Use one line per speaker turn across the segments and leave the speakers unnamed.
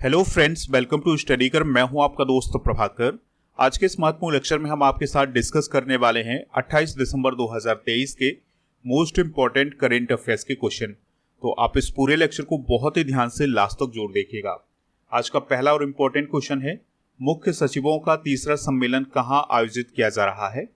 Hello friends, welcome to स्टडीकर। मैं हूं आपका दोस्त प्रभाकर। आज के इस महत्वपूर्ण लेक्चर में हम आपके साथ डिस्कस करने वाले हैं 28 दिसंबर 2023 के मोस्ट इंपॉर्टेंट करेंट अफेयर्स के क्वेश्चन। तो आप इस पूरे लेक्चर को बहुत ही ध्यान से लास्ट तक जोड़ देखिएगा। आज का पहला और इम्पोर्टेंट क्वेश्चन है, मुख्य सचिवों का तीसरा सम्मेलन कहाँ आयोजित किया जा रहा है?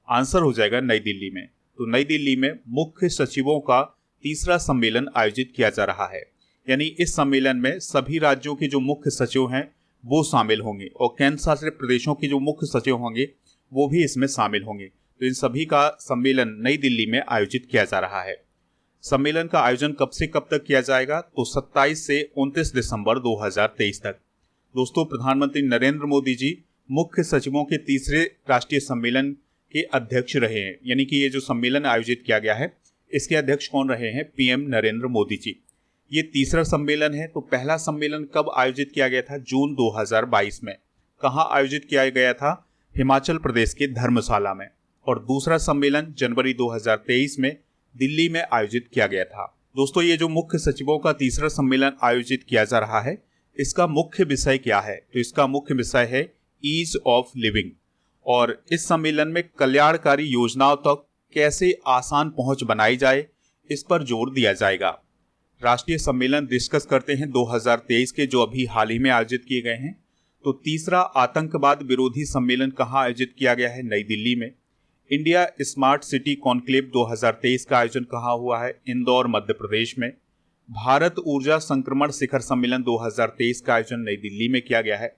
आंसर हो जाएगा नई दिल्ली में। तो नई दिल्ली में मुख्य सचिवों का तीसरा सम्मेलन आयोजित किया जा रहा है, यानी इस सम्मेलन में सभी राज्यों के जो मुख्य सचिव हैं वो शामिल होंगे और केंद्र शासित प्रदेशों के जो मुख्य सचिव होंगे वो भी इसमें शामिल होंगे। तो इन सभी का सम्मेलन नई दिल्ली में आयोजित किया जा रहा है। सम्मेलन का आयोजन कब से कब तक किया जाएगा? तो 27 से 29 दिसंबर 2023 तक। दोस्तों, प्रधानमंत्री नरेंद्र मोदी जी मुख्य सचिवों के तीसरे राष्ट्रीय सम्मेलन के अध्यक्ष रहे हैं, यानी कि ये जो सम्मेलन आयोजित किया गया है इसके अध्यक्ष कौन रहे हैं? पीएम नरेंद्र मोदी जी। ये तीसरा सम्मेलन है। तो पहला सम्मेलन कब आयोजित किया गया था? जून 2022 में। कहाँ आयोजित किया गया था? हिमाचल प्रदेश के धर्मशाला में। और दूसरा सम्मेलन जनवरी 2023 में दिल्ली में आयोजित किया गया था। दोस्तों, ये जो मुख्य सचिवों का तीसरा सम्मेलन आयोजित किया जा रहा है इसका मुख्य विषय क्या है? तो इसका मुख्य विषय है ईज ऑफ लिविंग। और इस सम्मेलन में कल्याणकारी योजनाओं तक कैसे आसान पहुंच बनाई जाए, इस पर जोर दिया जाएगा। राष्ट्रीय सम्मेलन डिस्कस करते हैं 2023 के जो अभी हाल ही में आयोजित किए गए हैं। तो तीसरा आतंकवाद विरोधी सम्मेलन कहाँ आयोजित किया गया है? नई दिल्ली में। इंडिया स्मार्ट सिटी कॉन्क्लेव 2023 का आयोजन कहाँ हुआ है? इंदौर, मध्य प्रदेश में। भारत ऊर्जा संक्रमण शिखर सम्मेलन 2023 का आयोजन नई दिल्ली में किया गया है।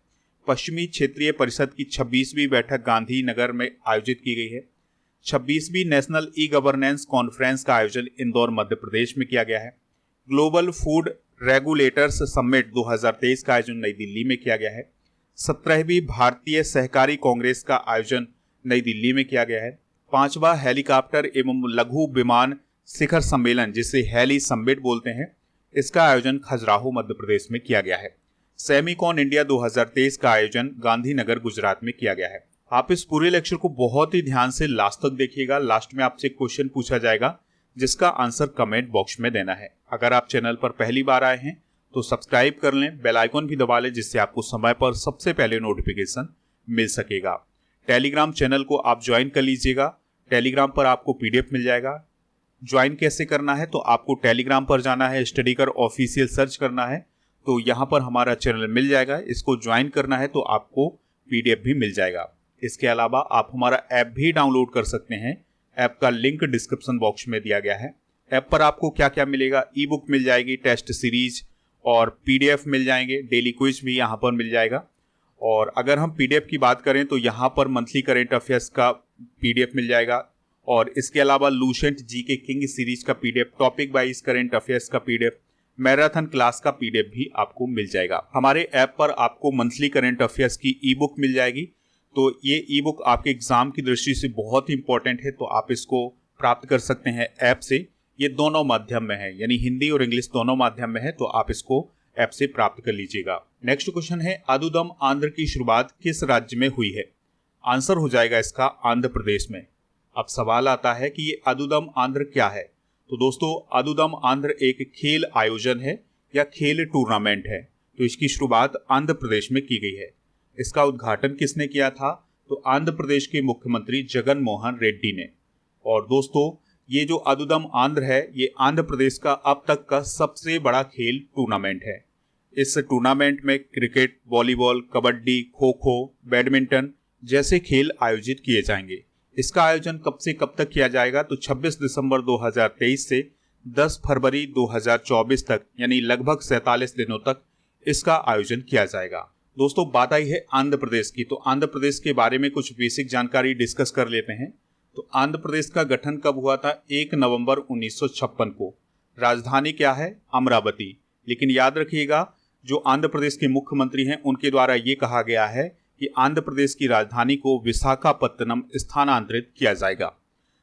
पश्चिमी क्षेत्रीय परिषद की 26वीं बैठक गांधीनगर में आयोजित की गई है। 26वीं नेशनल ई गवर्नेंस कॉन्फ्रेंस का आयोजन इंदौर, मध्य प्रदेश में किया गया है। ग्लोबल फूड रेगुलेटर्स समिट 2023 का आयोजन नई दिल्ली में किया गया है। 17वीं भारतीय सहकारी कांग्रेस का आयोजन नई दिल्ली में किया गया है। 5वां हेलीकॉप्टर एवं लघु विमान शिखर सम्मेलन, जिसे हेली समिट बोलते हैं, इसका आयोजन खजुराहो, मध्य प्रदेश में किया गया है। सेमिकॉन इंडिया 2023 का आयोजन गांधीनगर, गुजरात में किया गया है। आप इस पूरे लेक्चर को बहुत ही ध्यान से लास्ट तक देखिएगा। लास्ट में आपसे क्वेश्चन पूछा जाएगा जिसका आंसर कमेंट बॉक्स में देना है। अगर आप चैनल पर पहली बार आए हैं तो सब्सक्राइब कर लें, बेल आइकन भी दबा लें, जिससे आपको समय पर सबसे पहले नोटिफिकेशन मिल सकेगा। टेलीग्राम चैनल को आप ज्वाइन कर लीजिएगा। टेलीग्राम पर आपको पीडीएफ मिल जाएगा। ज्वाइन कैसे करना है? तो आपको टेलीग्राम पर जाना है, स्टडीकर ऑफिशियल सर्च करना है, तो यहाँ पर हमारा चैनल मिल जाएगा। इसको ज्वाइन करना है तो आपको पीडीएफ भी मिल जाएगा। इसके अलावा आप हमारा ऐप भी डाउनलोड कर सकते हैं। ऐप का लिंक डिस्क्रिप्शन बॉक्स में दिया गया है। ऐप पर आपको क्या क्या मिलेगा? ई बुक मिल जाएगी, टेस्ट सीरीज और पीडीएफ मिल जाएंगे। डेली क्विज भी यहाँ पर मिल जाएगा। और अगर हम पीडीएफ की बात करें तो यहाँ पर मंथली करेंट अफेयर्स का पीडीएफ मिल जाएगा। और इसके अलावा लूसेंट जीके किंग सीरीज का PDF, topic wise current affairs का पीडीएफ, मैराथन क्लास का पीडीएफ भी आपको मिल जाएगा। हमारे ऐप पर आपको मंथली करेंट अफेयर्स की ई बुक मिल जाएगी। तो ये ई बुक आपके एग्जाम की दृष्टि से बहुत ही इंपॉर्टेंट है, तो आप इसको प्राप्त कर सकते हैं ऐप से। ये दोनों माध्यम में है, यानी हिंदी और इंग्लिश दोनों माध्यम में है, तो आप इसको ऐप से प्राप्त कर लीजिएगा। नेक्स्ट क्वेश्चन है, अदुदम आंध्र की शुरुआत किस राज्य में हुई है? आंसर हो जाएगा इसका आंध्र प्रदेश में। अब सवाल आता है कि ये अदुदम आंध्र क्या है? तो दोस्तों, अदुदम आंध्र एक खेल आयोजन है या खेल टूर्नामेंट है। तो इसकी शुरुआत आंध्र प्रदेश में की गई है। इसका उद्घाटन किसने किया था? तो आंध्र प्रदेश के मुख्यमंत्री जगन मोहन रेड्डी ने। और दोस्तों, ये जो अदुदम आंध्र है ये आंध्र प्रदेश का अब तक का सबसे बड़ा खेल टूर्नामेंट है। इस टूर्नामेंट में cricket, volleyball, kabaddi, kho kho, badminton जैसे खेल आयोजित किए जाएंगे। इसका आयोजन कब से कब तक किया जाएगा? तो 26 दिसंबर 2023 से 10 फरवरी 2024 तक, यानी लगभग 47 दिनों तक इसका आयोजन किया जाएगा। दोस्तों, बात आई है आंध्र प्रदेश की, तो आंध्र प्रदेश के बारे में कुछ बेसिक जानकारी डिस्कस कर लेते हैं। तो आंध्र प्रदेश का गठन कब हुआ था? 1 नवंबर 1956 को। राजधानी क्या है? अमरावती। लेकिन याद रखिएगा, जो आंध्र प्रदेश के मुख्यमंत्री हैं उनके द्वारा ये कहा गया है कि आंध्र प्रदेश की राजधानी को विशाखापत्तनम स्थानांतरित किया जाएगा।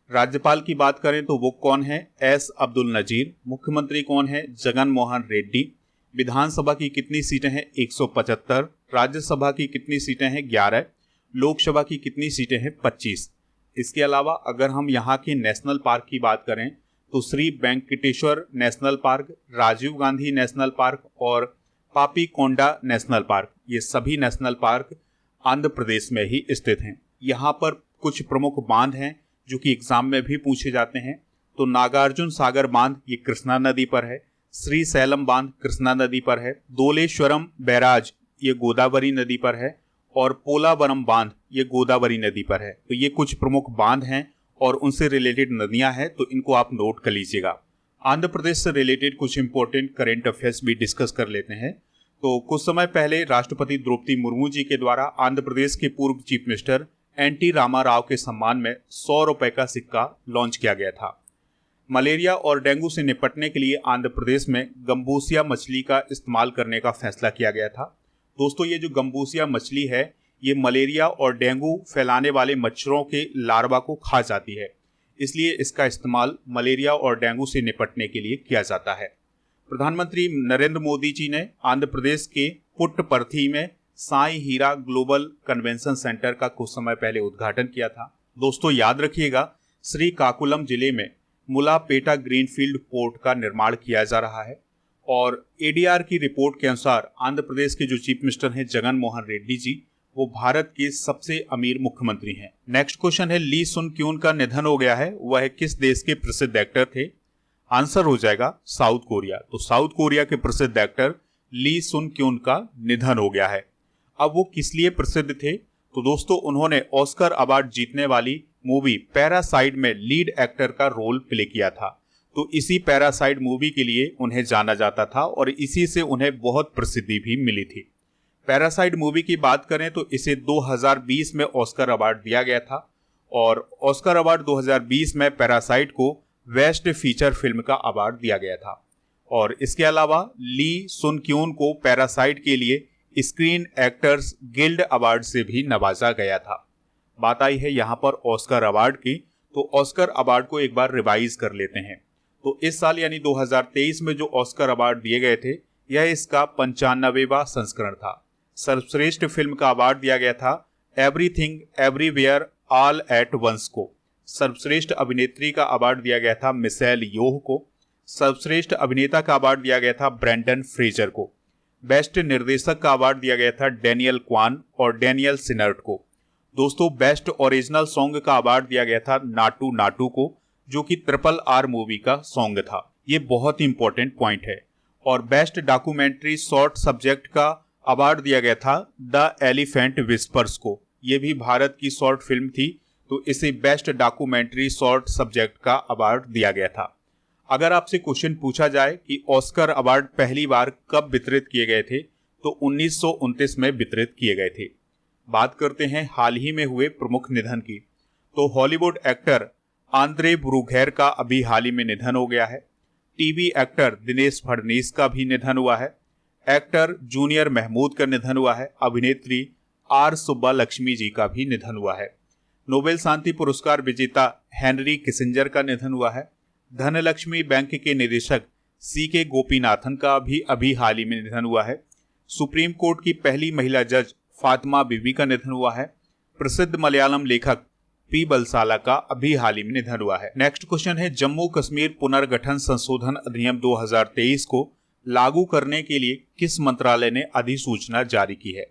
राज्यपाल की बात करें तो वो कौन है? एस अब्दुल नजीर। मुख्यमंत्री कौन है? जगन मोहन रेड्डी। विधानसभा की कितनी सीटें हैं? 175। राज्यसभा की कितनी सीटें हैं? 11। लोकसभा की कितनी सीटें हैं? 25। इसके अलावा अगर हम यहाँ के नेशनल पार्क की बात करें तो Shri Venkateswara national park, Rajiv Gandhi national park और पापीकोंडा नेशनल पार्क। ये सभी नेशनल पार्क आंध्र प्रदेश में ही स्थित हैं। यहाँ पर कुछ प्रमुख बांध हैं जो कि एग्जाम में भी पूछे जाते हैं। तो नागार्जुन सागर बांध ये कृष्णा नदी पर है, श्रीशैलम बांध कृष्णा नदी पर है, धोलेश्वरम बैराज ये गोदावरी नदी पर है और पोलावरम बांध ये गोदावरी नदी पर है। तो ये कुछ प्रमुख बांध हैं और उनसे रिलेटेड नदियां हैं, तो इनको आप नोट कर लीजिएगा। आंध्र प्रदेश से रिलेटेड कुछ इंपॉर्टेंट करंट अफेयर्स भी डिस्कस कर लेते हैं। तो कुछ समय पहले राष्ट्रपति द्रौपदी मुर्मू जी के द्वारा आंध्र प्रदेश के पूर्व चीफ मिनिस्टर एन.टी. रामाराव के सम्मान में 100 रुपए का सिक्का लॉन्च किया गया था। मलेरिया और डेंगू से निपटने के लिए आंध्र प्रदेश में गंबूसिया मछली का इस्तेमाल करने का फैसला किया गया था। दोस्तों, ये जो गंबूसिया मछली है ये मलेरिया और डेंगू फैलाने वाले मच्छरों के लार्वा को खा जाती है, इसलिए इसका इस्तेमाल मलेरिया और डेंगू से निपटने के लिए किया जाता है। प्रधानमंत्री नरेंद्र मोदी जी ने आंध्र प्रदेश के पुट्टपर्थी में साई हीरा ग्लोबल कन्वेंशन सेंटर का कुछ समय पहले उद्घाटन किया था। दोस्तों, याद रखिएगा, श्रीकाकुलम जिले में मुलापेटा ग्रीनफील्ड पोर्ट का निर्माण किया जा रहा है और एडीआर की रिपोर्ट के अनुसार आंध्र प्रदेश के जो चीफ मिनिस्टर हैं जगन मोहन रेड्डी जी, वो भारत के सबसे अमीर मुख्यमंत्री हैं। नेक्स्ट क्वेश्चन है, ली सुन क्यून का निधन हो गया है, वह किस देश के प्रसिद्ध एक्टर थे? आंसर हो जाएगा साउथ कोरिया। तो साउथ कोरिया के प्रसिद्ध एक्टर ली सुन क्यून का निधन हो गया है। अब वो किस लिए प्रसिद्ध थे? तो दोस्तों, उन्होंने ऑस्कर अवार्ड जीतने वाली मूवी पैरासाइट में लीड एक्टर का रोल प्ले किया था। तो इसी पैरासाइट मूवी के लिए उन्हें जाना जाता था और इसी से उन्हें बहुत प्रसिद्धि भी मिली थी। पैरासाइट मूवी की बात करें तो इसे 2020 में ऑस्कर अवार्ड दिया गया था और ऑस्कर अवार्ड 2020 में पैरासाइट को बेस्ट फीचर फिल्म का अवार्ड दिया गया था। और इसके अलावा ली सुन क्यून को पैरासाइट के लिए स्क्रीन एक्टर्स गिल्ड अवार्ड से भी नवाजा गया था। बात आई है यहाँ पर ऑस्कर अवार्ड की, तो ऑस्कर अवार्ड को एक बार रिवाइज कर लेते हैं। तो इस साल यानी 2023 में जो ऑस्कर अवार्ड दिए गए थे, यह इसका 95वां संस्करण था। सर्वश्रेष्ठ फिल्म का अवार्ड दिया गया था everything everywhere all at once को। सर्वश्रेष्ठ अभिनेत्री का अवार्ड दिया गया था मिशेल योह को। सर्वश्रेष्ठ अभिनेता का अवार्ड दिया गया था ब्रेंडन फ्रेजर को। बेस्ट निर्देशक का अवार्ड दिया गया था डेनियल क्वान और डेनियल सिनर्ट को। दोस्तों, बेस्ट ओरिजिनल सॉन्ग का अवार्ड दिया गया था नाटू नाटू को, जो कि RRR मूवी का सॉन्ग था। ये बहुत ही इंपॉर्टेंट पॉइंट है। और बेस्ट डॉक्यूमेंट्री शॉर्ट सब्जेक्ट का अवार्ड दिया गया था द एलिफेंट विस्पर्स को। ये भी भारत की शॉर्ट फिल्म थी, तो इसे बेस्ट डॉक्यूमेंट्री शॉर्ट सब्जेक्ट का अवार्ड दिया गया था। अगर आपसे क्वेश्चन पूछा जाए कि ऑस्कर अवार्ड पहली बार कब वितरित किए गए थे, तो 1929 में वितरित किए गए थे। बात करते हैं हाल ही में हुए प्रमुख निधन की। तो हॉलीवुड एक्टर आंद्रे ब्रूघेर का अभी हाल ही में निधन हो गया है। टीवी एक्टर दिनेश फडणवीस का भी निधन हुआ है। एक्टर जूनियर महमूद का निधन हुआ है। अभिनेत्री आर सुब्बा लक्ष्मी जी का भी निधन हुआ है। नोबेल शांति पुरस्कार विजेता हेनरी किसिंजर का निधन हुआ है। धनलक्ष्मी बैंक के निदेशक CK गोपीनाथन का भी अभी हाल ही में निधन हुआ है। सुप्रीम कोर्ट की पहली महिला जज फातिमा बीबी का निधन हुआ है। प्रसिद्ध मलयालम लेखक P. बलसाला का अभी हाल ही में निधन हुआ है। नेक्स्ट क्वेश्चन है, जम्मू कश्मीर पुनर्गठन संशोधन अधिनियम 2023 को लागू करने के लिए किस मंत्रालय ने अधिसूचना जारी की है?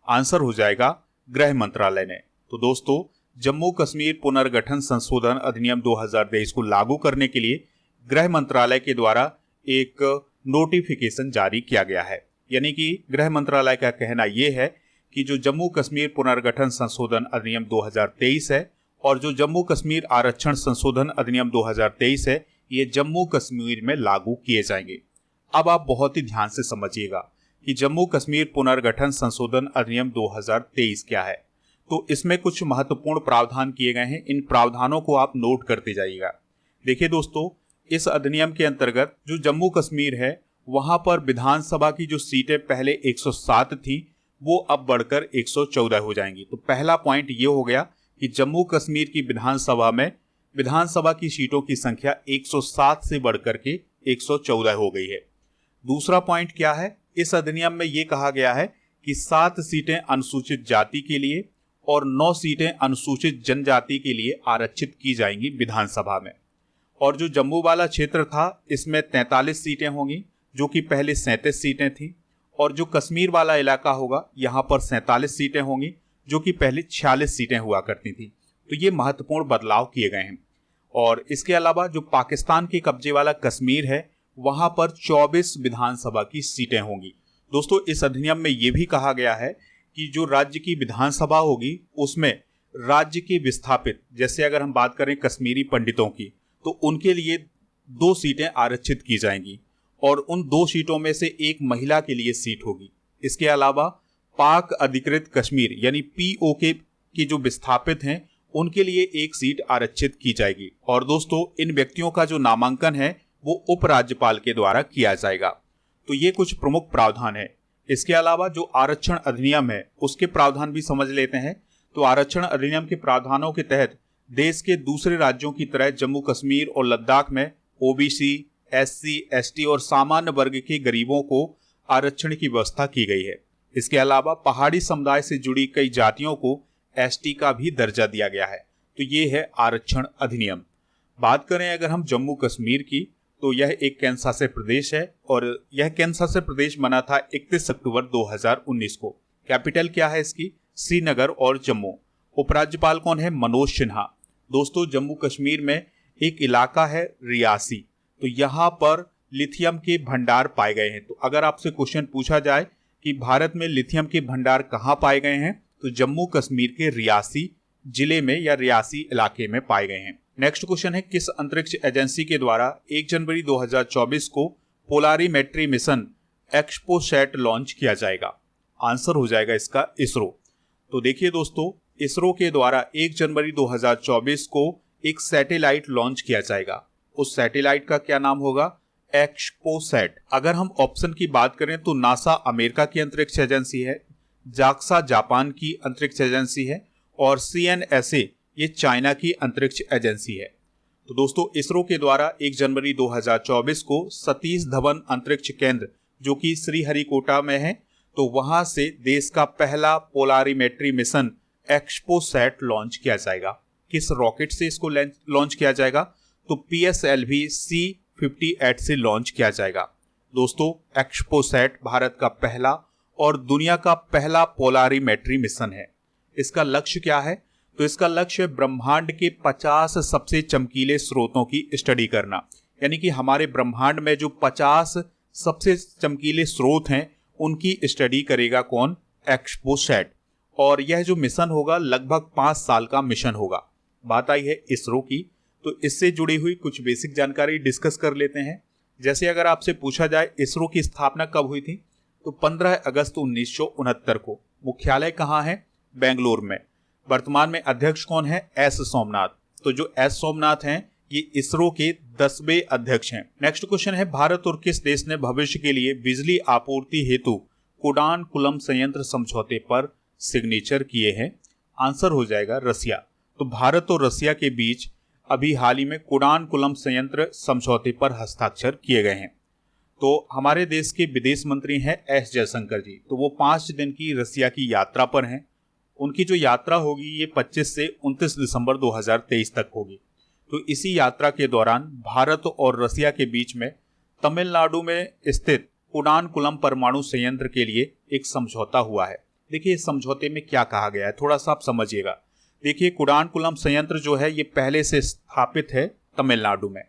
आंसर हो जाएगा गृह मंत्रालय ने। तो दोस्तों, जम्मू कश्मीर पुनर्गठन संशोधन अधिनियम 2023 को लागू करने के लिए गृह मंत्रालय के द्वारा एक नोटिफिकेशन जारी किया गया है। यानी कि गृह मंत्रालय का कहना यह है कि जो जम्मू कश्मीर पुनर्गठन संशोधन अधिनियम 2023 है और जो जम्मू कश्मीर आरक्षण संशोधन अधिनियम 2023 है, ये जम्मू कश्मीर में लागू किए जाएंगे। अब आप बहुत ही ध्यान से समझिएगा कि जम्मू कश्मीर पुनर्गठन संशोधन अधिनियम 2023 क्या है। तो इसमें कुछ महत्वपूर्ण प्रावधान किए गए हैं, इन प्रावधानों को आप नोट करते जाइएगा। देखिए दोस्तों, इस अधिनियम के अंतर्गत जो जम्मू कश्मीर है, वहां पर विधानसभा की जो सीटें पहले 107 थी, वो अब बढ़कर 114 हो जाएंगी। तो पहला पॉइंट ये हो गया कि जम्मू कश्मीर की विधानसभा में विधानसभा की सीटों की संख्या 107 से बढ़कर के 114 हो गई है। दूसरा पॉइंट क्या है, इस अधिनियम में ये कहा गया है कि 7 सीटें अनुसूचित जाति के लिए और 9 सीटें अनुसूचित जनजाति के लिए आरक्षित की जाएंगी विधानसभा में। और जो जम्मू वाला क्षेत्र था, इसमें 43 सीटें होंगी, जो कि पहले 37 सीटें थी। और जो कश्मीर वाला इलाका होगा यहाँ पर 47 सीटें होंगी, जो कि पहले 46 सीटें हुआ करती थी। तो ये महत्वपूर्ण बदलाव किए गए हैं। और इसके अलावा जो पाकिस्तान के कब्जे वाला कश्मीर है वहां पर 24 विधानसभा की सीटें होंगी। दोस्तों, इस अधिनियम में यह भी कहा गया है कि जो राज्य की विधानसभा होगी उसमें राज्य के विस्थापित, जैसे अगर हम बात करें कश्मीरी पंडितों की, तो उनके लिए 2 सीटें आरक्षित की जाएंगी और उन 2 सीटों में से एक महिला के लिए सीट होगी। इसके अलावा पाक अधिकृत कश्मीर यानी पीओके के जो विस्थापित हैं उनके लिए एक सीट आरक्षित की जाएगी। और दोस्तों, इन व्यक्तियों का जो नामांकन है वो उपराज्यपाल के द्वारा किया जाएगा। तो ये कुछ प्रमुख प्रावधान है। इसके अलावा जो आरक्षण अधिनियम है उसके प्रावधान भी समझ लेते हैं। तो आरक्षण अधिनियम के प्रावधानों के तहत देश के दूसरे राज्यों की तरह जम्मू कश्मीर और लद्दाख में ओबीसी, एससी, एसटी और सामान्य वर्ग के गरीबों को आरक्षण की व्यवस्था की गई है। इसके अलावा पहाड़ी समुदाय से जुड़ी कई जातियों को एसटी का भी दर्जा दिया गया है। तो ये है आरक्षण अधिनियम। बात करें अगर हम जम्मू कश्मीर की, तो यह एक केंद्र शासित प्रदेश है और यह केंद्र शासित प्रदेश बना था 31 अक्टूबर 2019 को। कैपिटल क्या है इसकी? श्रीनगर और जम्मू। उपराज्यपाल कौन है? मनोज सिन्हा। दोस्तों, जम्मू कश्मीर में एक इलाका है रियासी, तो यहाँ पर लिथियम के भंडार पाए गए हैं। तो अगर आपसे क्वेश्चन पूछा जाए कि भारत में लिथियम के भंडार कहाँ पाए गए हैं, तो जम्मू कश्मीर के रियासी जिले में या रियासी इलाके में पाए गए हैं। नेक्स्ट क्वेश्चन है, किस अंतरिक्ष एजेंसी के द्वारा 1 जनवरी 2024 को पोलारीमेट्री मिशन एक्सपोसैट लॉन्च किया जाएगा? आंसर हो जाएगा इसका इसरो। तो देखिए दोस्तों, इसरो के द्वारा 1 जनवरी 2024 को एक सैटेलाइट लॉन्च किया जाएगा। उस सैटेलाइट का क्या नाम होगा? एक्सपोसैट। अगर हम ऑप्शन की बात करें तो नासा अमेरिका की अंतरिक्ष एजेंसी है, जाक्सा जापान की अंतरिक्ष एजेंसी है और CNSA ये चाइना की अंतरिक्ष एजेंसी है। तो दोस्तों, इसरो के द्वारा 1 जनवरी 2024 को सतीश धवन अंतरिक्ष केंद्र जो कि श्रीहरिकोटा में है, तो वहां से देश का पहला पोलारीमेट्री मिशन एक्सपोसैट लॉन्च किया जाएगा। किस रॉकेट से इसको लॉन्च किया जाएगा? तो PSLV C-58 से लॉन्च किया जाएगा। दोस्तों, एक्सपोसैट भारत का पहला और दुनिया का पहला पोलारीमेट्री मिशन है। इसका लक्ष्य क्या है? तो इसका लक्ष्य ब्रह्मांड के 50 सबसे चमकीले स्रोतों की स्टडी करना, यानी कि हमारे ब्रह्मांड में जो 50 सबसे चमकीले स्रोत हैं उनकी स्टडी करेगा कौन? एक्सपोसैट। और यह जो मिशन होगा लगभग 5 साल का मिशन होगा। बात आई है इसरो की, तो इससे जुड़ी हुई कुछ बेसिक जानकारी डिस्कस कर लेते हैं। जैसे अगर आपसे पूछा जाए इसरो की स्थापना कब हुई थी, तो 15 अगस्त 1969 को। मुख्यालय कहाँ है? बेंगलोर में। वर्तमान में अध्यक्ष कौन है? एस सोमनाथ। तो जो एस सोमनाथ हैं ये इसरो के 10वें अध्यक्ष हैं। नेक्स्ट क्वेश्चन है, भारत और किस देश ने भविष्य के लिए बिजली आपूर्ति हेतु कुडानकुलम संयंत्र समझौते पर सिग्नेचर किए हैं? आंसर हो जाएगा रसिया। तो भारत और रसिया के बीच अभी हाल ही में कुडानकुलम संयंत्र समझौते पर हस्ताक्षर किए गए हैं। तो हमारे देश के विदेश मंत्री हैं एस जयशंकर जी, तो वो 5 दिन की रसिया की यात्रा पर हैं। उनकी जो यात्रा होगी ये 25 से 29 दिसंबर 2023 तक होगी। तो इसी यात्रा के दौरान भारत और रसिया के बीच में तमिलनाडु में स्थित कुडानकुलम परमाणु संयंत्र के लिए एक समझौता हुआ है। देखिए इस समझौते में क्या कहा गया है, थोड़ा सा आप समझिएगा। देखिए कुडानकुलम संयंत्र जो है ये पहले से स्थापित है तमिलनाडु में,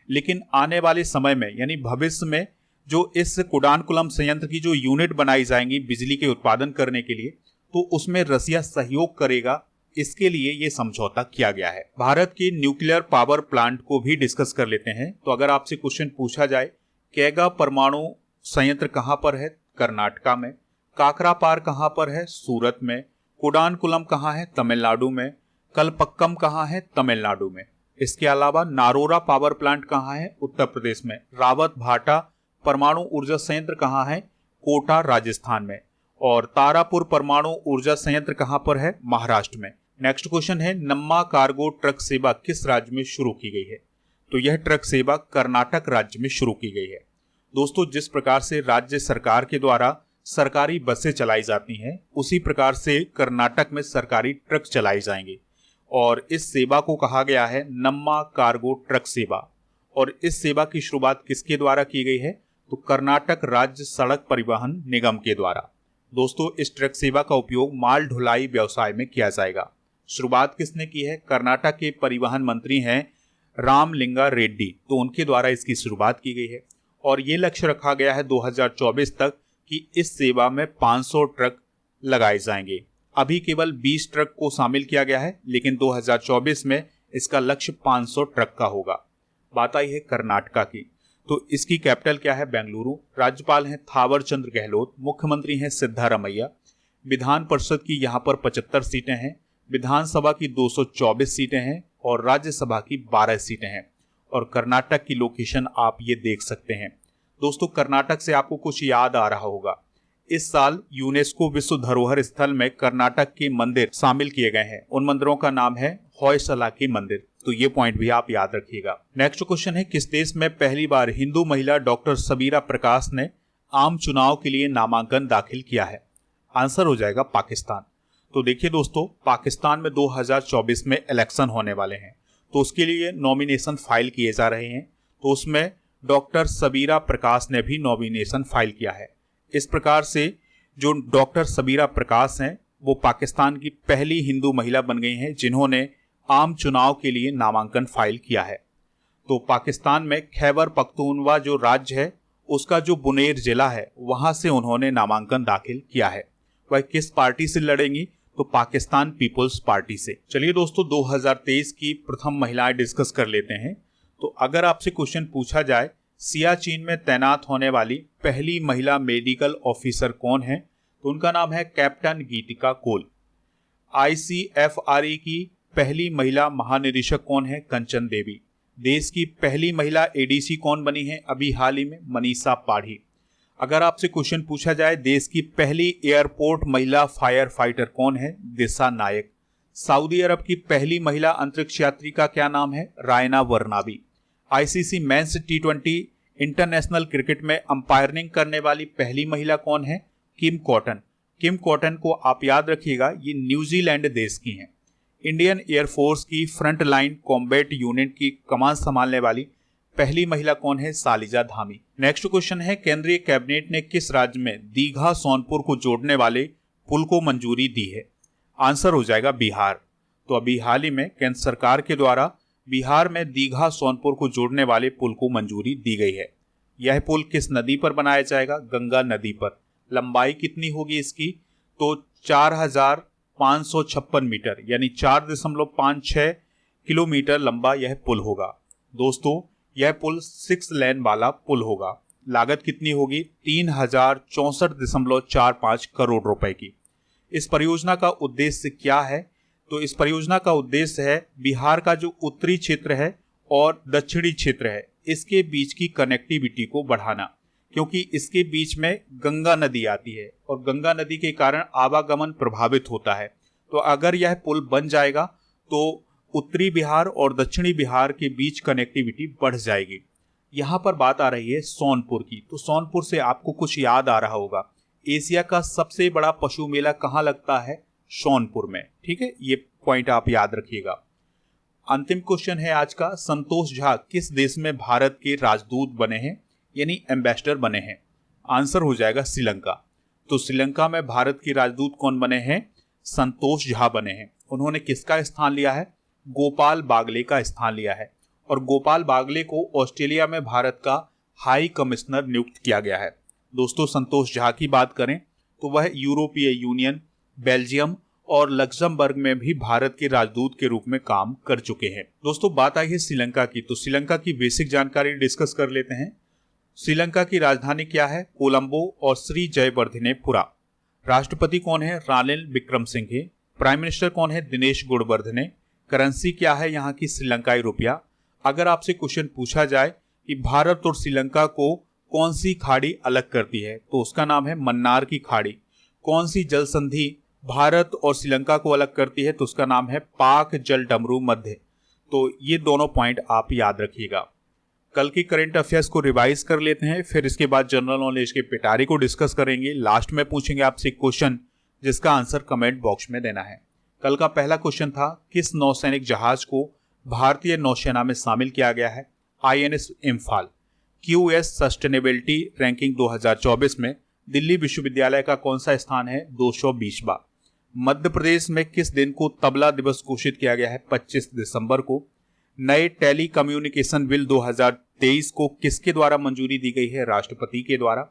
लेकिन आने वाले समय में यानी भविष्य में जो इस कुडानकुलम संयंत्र की जो यूनिट बनाई जाएंगी बिजली के उत्पादन करने के लिए, तो उसमें रसिया सहयोग करेगा। इसके लिए ये समझौता किया गया है। भारत के न्यूक्लियर पावर प्लांट को भी डिस्कस कर लेते हैं। तो अगर आपसे क्वेश्चन पूछा जाए कैगा परमाणु संयंत्र कहां पर है? कर्नाटका में। काकरापार कहां पर है? सूरत में। कुडानकुलम कहां है? तमिलनाडु में। कलपक्कम कहां है? तमिलनाडु में। इसके अलावा नारोरा पावर प्लांट कहां है? उत्तर प्रदेश में। रावत भाटा परमाणु ऊर्जा संयंत्र कहां है? कोटा राजस्थान में। और तारापुर परमाणु ऊर्जा संयंत्र कहां पर है? महाराष्ट्र में। नेक्स्ट क्वेश्चन है, नम्मा कार्गो ट्रक सेवा किस राज्य में शुरू की गई है? तो यह ट्रक सेवा कर्नाटक राज्य में शुरू की गई है। दोस्तों, जिस प्रकार से राज्य सरकार के द्वारा सरकारी बसें चलाई जाती हैं, उसी प्रकार से कर्नाटक में सरकारी ट्रक चलाई जाएंगे और इस सेवा को कहा गया है नम्मा कार्गो ट्रक सेवा। और इस सेवा की शुरुआत किसके द्वारा की गई है? तो कर्नाटक राज्य सड़क परिवहन निगम के द्वारा। दोस्तों इस ट्रक सेवा का उपयोग माल ढुलाई व्यवसाय में किया जाएगा। शुरुआत किसने की है? कर्नाटक के परिवहन मंत्री हैं रामलिंगा रेड्डी, तो उनके द्वारा इसकी शुरुआत की गई है और ये लक्ष्य रखा गया है 2024 तक कि इस सेवा में 500 ट्रक लगाए जाएंगे। अभी केवल 20 ट्रक को शामिल किया गया है, लेकिन 2024 में इसका लक्ष्य 500 ट्रक का होगा। बात आई है कर्नाटका की, तो इसकी कैपिटल क्या है? बेंगलुरु। राज्यपाल हैं थावर चंद गहलोत, मुख्यमंत्री हैं सिद्धारमैया। विधान परिषद की यहाँ पर 75 सीटें हैं, विधानसभा की 224 सीटें हैं और राज्यसभा की 12 सीटें हैं। और कर्नाटक की लोकेशन आप ये देख सकते हैं। दोस्तों कर्नाटक से आपको कुछ याद आ रहा होगा, इस साल यूनेस्को विश्व धरोहर स्थल में कर्नाटक के मंदिर शामिल किए गए हैं। उन मंदिरों का नाम है होयसला के मंदिर, तो ये पॉइंट भी आप याद रखिएगा। नेक्स्ट क्वेश्चन है, किस देश में पहली बार हिंदू महिला डॉक्टर सबीरा प्रकाश ने आम चुनाव के लिए नामांकन दाखिल किया है? आंसर हो जाएगा पाकिस्तान। तो देखिए दोस्तों, पाकिस्तान में 2024 में इलेक्शन होने वाले हैं, तो उसके लिए नॉमिनेशन फाइल किए जा रहे हैं। तो उसमें डॉक्टर सबीरा प्रकाश ने भी नॉमिनेशन फाइल किया है। इस प्रकार से जो डॉक्टर सबीरा प्रकाश हैं वो पाकिस्तान की पहली हिंदू महिला बन गई हैं जिन्होंने आम चुनाव के लिए नामांकन फाइल किया है। तो पाकिस्तान में खैबर पख्तूनवा जो राज्य है उसका जो बुनेर जिला है वहां से उन्होंने नामांकन दाखिल किया है। वह किस पार्टी से लड़ेंगी? तो पाकिस्तान पीपुल्स पार्टी से। चलिए दोस्तों 2023 की प्रथम महिलाएं डिस्कस कर लेते हैं। तो अगर आपसे क्वेश्चन पूछा जाए सियाचिन में तैनात होने वाली पहली महिला मेडिकल ऑफिसर कौन है? तो उनका नाम है कैप्टन गीतिका कोल। ICFRE की पहली महिला महानिरीक्षक कौन है? कंचन देवी। देश की पहली महिला ADC कौन बनी है अभी हाल ही में? मनीषा पाढ़ी। अगर आपसे क्वेश्चन पूछा जाए देश की पहली एयरपोर्ट महिला फायर फाइटर कौन है? दिशा नायक। सऊदी अरब की पहली महिला अंतरिक्ष यात्री का क्या नाम है? रायना वर्नाबी। ICC men's T20 international cricket में अंपायरिंग करने वाली पहली महिला कौन है? किम कॉटन। किम कॉटन को आप याद रखिएगा, ये न्यूजीलैंड देश की हैं। इंडियन एयरफोर्स की फ्रंट लाइन कॉम्बैट यूनिट की कमान संभालने वाली पहली महिला कौन है? सालिजा धामी। नेक्स्ट क्वेश्चन है, केंद्रीय कैबिनेट ने किस राज्य में दीघा सोनपुर को जोड़ने वाले पुल को मंजूरी दी है? आंसर हो जाएगा बिहार। तो अभी हाल ही में केंद्र सरकार के द्वारा बिहार में दीघा सोनपुर को जोड़ने वाले पुल को मंजूरी दी गई है। यह पुल किस नदी पर बनाया जाएगा? गंगा नदी पर। लंबाई कितनी होगी इसकी? तो 4556 मीटर यानी 4.56 किलोमीटर लंबा यह पुल होगा। दोस्तों यह पुल 6 लेन वाला पुल होगा। लागत कितनी होगी? 3064.45 करोड़ रुपए की। इस परियोजना का उद्देश्य क्या है? तो इस परियोजना का उद्देश्य है बिहार का जो उत्तरी क्षेत्र है और दक्षिणी क्षेत्र है इसके बीच की कनेक्टिविटी को बढ़ाना, क्योंकि इसके बीच में गंगा नदी आती है और गंगा नदी के कारण आवागमन प्रभावित होता है। तो अगर यह पुल बन जाएगा तो उत्तरी बिहार और दक्षिणी बिहार के बीच कनेक्टिविटी बढ़ जाएगी। यहाँ पर बात आ रही है सोनपुर की, तो सोनपुर से आपको कुछ याद आ रहा होगा, एशिया का सबसे बड़ा पशु मेला कहाँ लगता है? सोनपुर में। ठीक है, ये पॉइंट आप याद रखिएगा। अंतिम क्वेश्चन है आज का, संतोष झा किस देश में भारत के राजदूत बने हैं यानी एम्बेसडर बने हैं? आंसर हो जाएगा श्रीलंका। तो श्रीलंका में भारत के राजदूत कौन बने हैं? संतोष झा बने हैं। उन्होंने किसका स्थान लिया है? गोपाल बागले का स्थान लिया है और गोपाल बागले को ऑस्ट्रेलिया में भारत का हाई कमिश्नर नियुक्त किया गया है। दोस्तों संतोष झा की बात करें तो वह यूरोपीय यूनियन, बेल्जियम और लक्समबर्ग में भी भारत के राजदूत के रूप में काम कर चुके हैं। दोस्तों बात आई है श्रीलंका की, तो श्रीलंका की बेसिक जानकारी डिस्कस कर लेते हैं। श्रीलंका की राजधानी क्या है? कोलंबो और श्री जयवर्धनेपुरा। राष्ट्रपति कौन है? रानिल विक्रमसिंघे। प्राइम मिनिस्टर कौन है? दिनेश गुणवर्धने। करेंसी क्या है यहाँ की? श्रीलंकाई रुपया। अगर आपसे क्वेश्चन पूछा जाए कि भारत और श्रीलंका को कौन सी खाड़ी अलग करती है, तो उसका नाम है मन्नार की खाड़ी। कौन सी जल संधि भारत और श्रीलंका को अलग करती है, तो उसका नाम है पाक जल डमरू मध्य। तो ये दोनों पॉइंट आप याद रखिएगा। कल की करंट अफेयर्स को रिवाइज कर लेते हैं, फिर इसके बाद जनरल नॉलेज के पिटारे को डिस्कस करेंगे। लास्ट में पूछेंगे आपसे क्वेश्चन जिसका आंसर कमेंट बॉक्स में देना है। कल का पहला क्वेश्चन था, किस नौसैनिक जहाज को भारतीय नौसेना में शामिल किया गया है? INS Imphal. QS sustainability ranking 2024 में दिल्ली विश्वविद्यालय का कौन सा स्थान है? 220वां। मध्य प्रदेश में किस दिन को तबला दिवस घोषित किया गया है? 25 दिसंबर को। नए टेली कम्युनिकेशन बिल 2023 को किसके द्वारा मंजूरी दी गई है? राष्ट्रपति के द्वारा।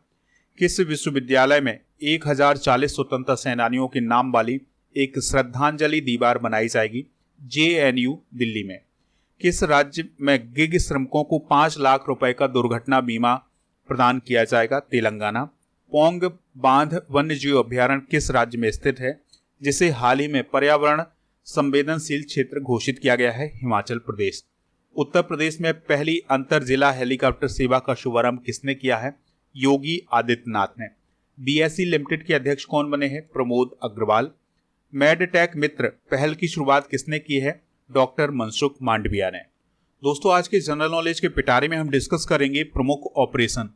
किस विश्वविद्यालय में 1040 स्वतंत्रता सेनानियों के नाम वाली एक श्रद्धांजलि दीवार बनाई जाएगी? JNU दिल्ली में। किस राज्य में गिग श्रमिकों को 5 लाख रुपए का दुर्घटना बीमा प्रदान किया जाएगा? तेलंगाना। पोंग बांध वन्यजीव अभ्यारण्य किस राज्य में स्थित है, जिसे हाल ही में पर्यावरण संवेदनशील क्षेत्र घोषित किया गया है? हिमाचल प्रदेश। उत्तर प्रदेश में पहली अंतर जिला हेलीकॉप्टर सेवा का शुभारंभ किसने किया है? योगी आदित्यनाथ ने। BSE लिमिटेड के अध्यक्ष कौन बने हैं? प्रमोद अग्रवाल। मेडटेक मित्र पहल की शुरुआत किसने की है? डॉक्टर मनसुख मांडविया ने। दोस्तों, आज के जनरल नॉलेज के पिटारे में हम डिस्कस करेंगे प्रमुख ऑपरेशन।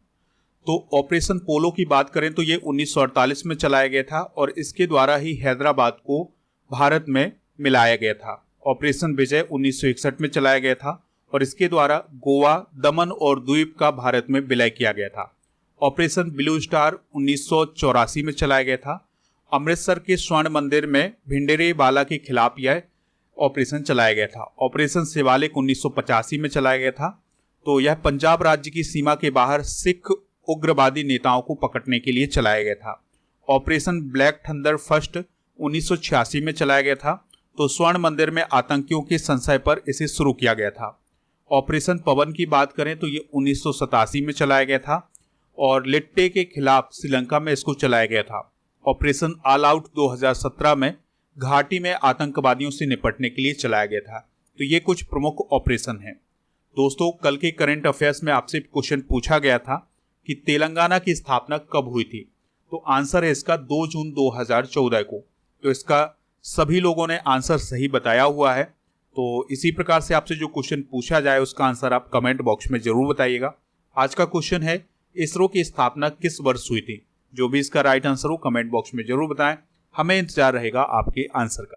तो ऑपरेशन पोलो की बात करें तो ये 1948 में चलाया गया था और इसके द्वारा ही हैदराबाद को भारत में मिलाया गया था। ऑपरेशन विजय 1961 में चलाया गया था और इसके द्वारा गोवा, दमन और द्वीप का भारत में विलय किया गया था। ऑपरेशन ब्लू स्टार 1984 में चलाया गया था। अमृतसर के स्वर्ण मंदिर में भिंडेरे वाला के खिलाफ यह ऑपरेशन चलाया गया था। ऑपरेशन शिवालिक 1985 में चलाया गया था। तो यह पंजाब राज्य की सीमा के बाहर सिख उग्रवादी नेताओं को पकड़ने के लिए चलाया गया था। ऑपरेशन ब्लैक थंडर फर्स्ट 1986 में चलाया गया था। तो स्वर्ण मंदिर में आतंकियों के संशय पर इसे शुरू किया गया था। ऑपरेशन पवन की बात करें तो ये 1987 में चलाया गया था और लिट्टे के खिलाफ श्रीलंका में इसको चलाया गया था। ऑपरेशन ऑल आउट 2017 में घाटी में आतंकवादियों से निपटने के लिए चलाया गया था। तो ये कुछ प्रमुख ऑपरेशन हैं। दोस्तों, कल के करंट अफेयर्स में आपसे क्वेश्चन पूछा गया था कि तेलंगाना की स्थापना कब हुई थी? तो आंसर है इसका 2 जून 2014 को। तो इसका सभी लोगों ने आंसर सही बताया हुआ है। तो इसी प्रकार से आपसे जो क्वेश्चन पूछा जाए उसका आंसर आप कमेंट बॉक्स में जरूर बताइएगा। आज का क्वेश्चन है, इसरो की स्थापना किस वर्ष हुई थी? जो भी इसका राइट आंसर हो कमेंट बॉक्स में जरूर बताएं। हमें इंतजार रहेगा आपके आंसर का।